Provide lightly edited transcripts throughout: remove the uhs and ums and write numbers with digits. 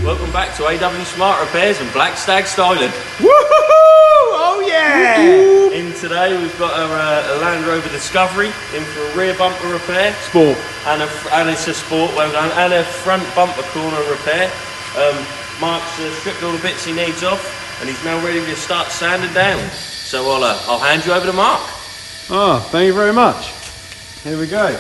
Welcome back to AW Smart Repairs and Black Stag Styling. Woohoo! Oh yeah! In today we've got a Land Rover Discovery in for a rear bumper repair. Sport. And it's a sport, well done. And a front bumper corner repair. Mark's stripped all the bits he needs off and he's now ready to start sanding down. So I'll hand you over to Mark. Oh, thank you very much. Here we go.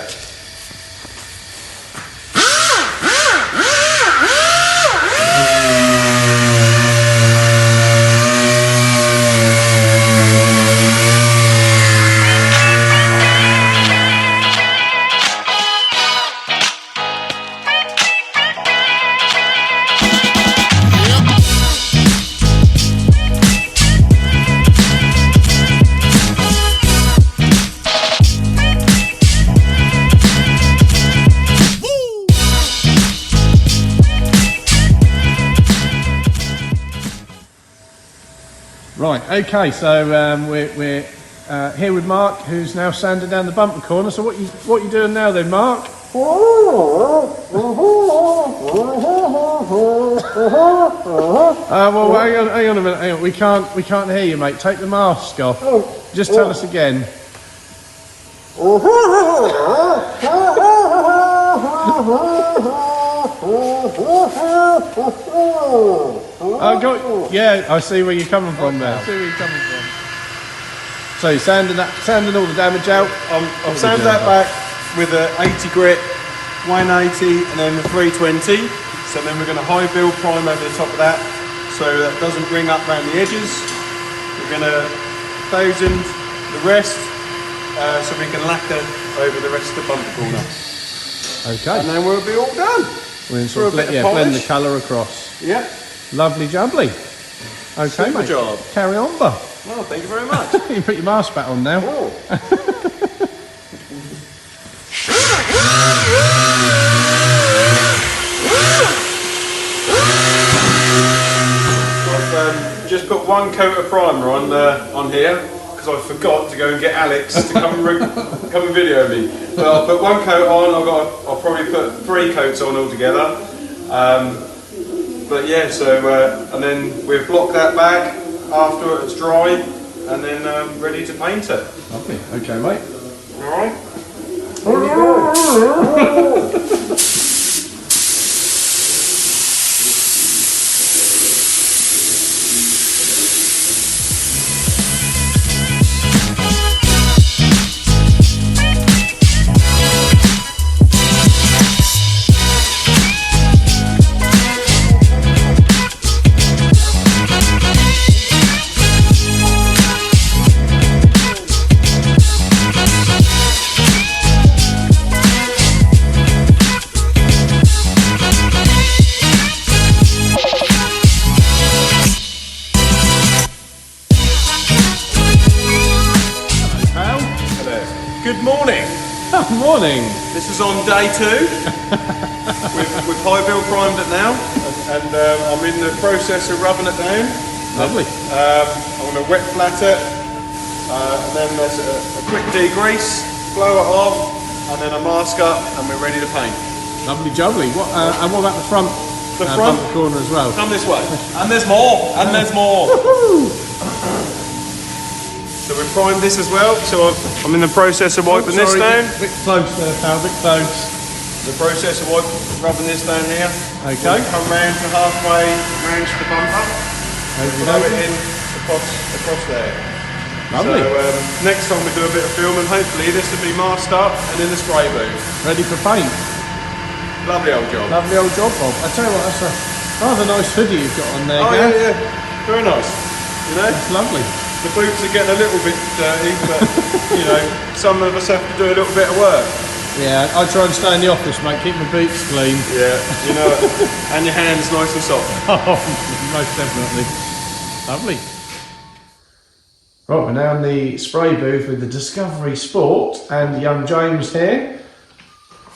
Right, okay, so we're here with Mark, who's now sanding down the bumper corner. So what you doing now then, Mark? Well, hang on a minute, hang on. We can't hear you, mate. Take the mask off. Just tell us again. Yeah, I see where you're coming from there. So you're sanding all the damage out. I've sanded that back with a 80 grit, 180 and then the 320. So then we're going to high build prime over the top of that so that doesn't ring up around the edges. We're going to 1000 the rest so we can lacquer over the rest of the bumper corner. Okay. And then we'll be all done. We'll sort of blend the colour across. Yeah. Lovely jubbly. Okay, super mate. Job. Carry on, bud. Well, thank you very much. You can put your mask back on now. Oh. I've just put one coat of primer on here because I forgot to go and get Alex to come and video me. But I'll put one coat on. I'll probably put 3 coats on altogether. But yeah, so and then we'll block that back after it's dry, and then ready to paint it. Lovely. Okay, mate. All right. Good morning. Good morning. This is on day 2. we've high build primed it now, and I'm in the process of rubbing it down. Lovely. I'm going to wet flat it, and then there's a quick degrease, blow it off, and then a mask up, and we're ready to paint. Lovely jubbly. And what about the front? The front bumper corner as well. Come this way. And there's more. And there's more. So we've primed this as well. So I'm in the process of wiping this down. A bit close there, pal. A bit close. The process of rubbing this down here. Okay. We'll come round to halfway round to the bumper. Throw it in across there. Lovely. So next time we do a bit of film, and hopefully this will be masked up and in the spray booth. Ready for paint. Lovely old job. Lovely old job, Bob. I tell you what, that's a rather nice hoodie you've got on there. Oh Gav. yeah. Very nice. You know. That's lovely. The boots are getting a little bit dirty, but you know, some of us have to do a little bit of work. Yeah, I try and stay in the office, mate, keep my boots clean. Yeah, you know, and your hands nice and soft. Oh, most definitely. Lovely. Right, we're now in the spray booth with the Discovery Sport and young James here.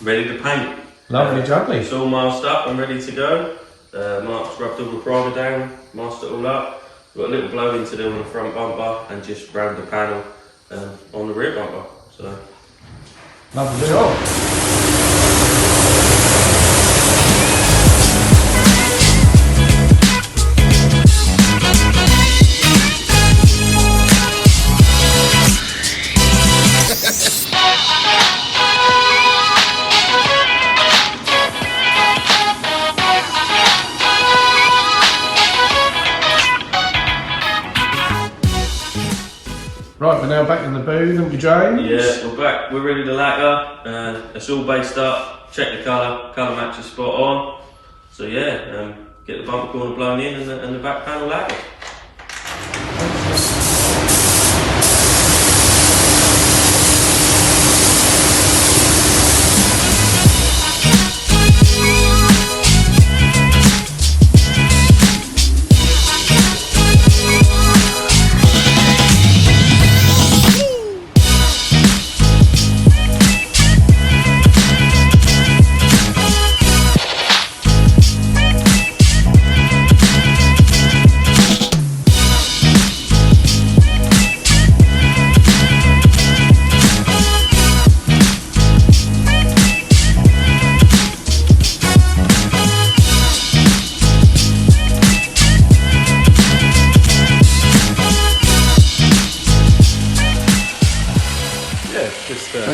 Ready to paint. Lovely jubbly. It's all masked up and ready to go. Mark's rubbed all the primer down, masked it all up. We've got a little blowing to do on the front bumper and just round the panel on the rear bumper. So lovely job. now back in the booth, haven't we, James? Yeah, we're back. We're ready to lacquer. It's all based up. Check the colour match is spot on. So yeah, get the bumper corner blown in and the back panel lacquered.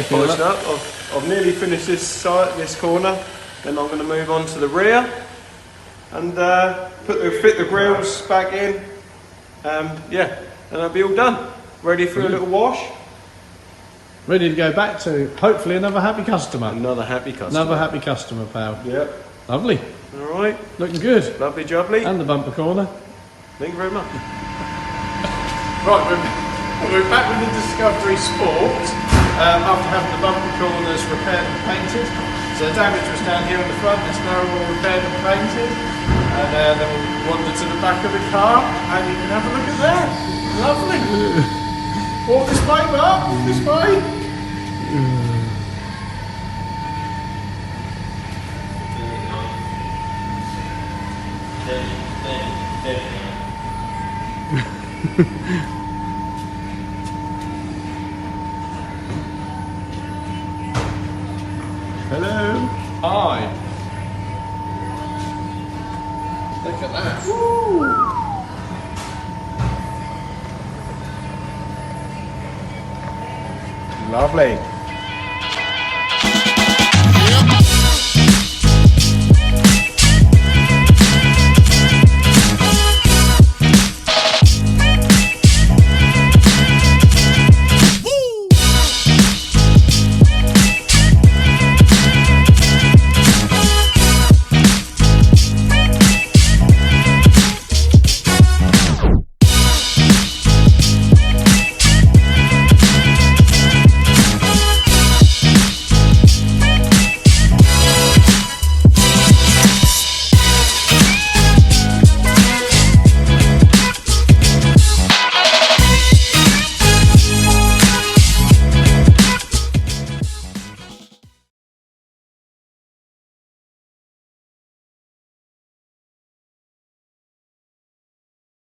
Polished up. I've nearly finished this side, this corner. Then I'm going to move on to the rear and fit the grills back in. Yeah, and that'll be all done. Ready for a little wash. Ready to go back to hopefully another happy customer. Another happy customer. Another happy customer, pal. Yep. Lovely. All right. Looking good. Lovely jubbly. And the bumper corner. Thank you very much. Right, we're back with the Discovery Sport. After having the bumper corners repaired and painted. So the damage was down here in the front, it's now all repaired and painted. And then we'll wander to the back of the car and you can have a look at that. Lovely. Walk this way, Mark, walk this way. Hello. Hi. Look at that. Woo. Lovely.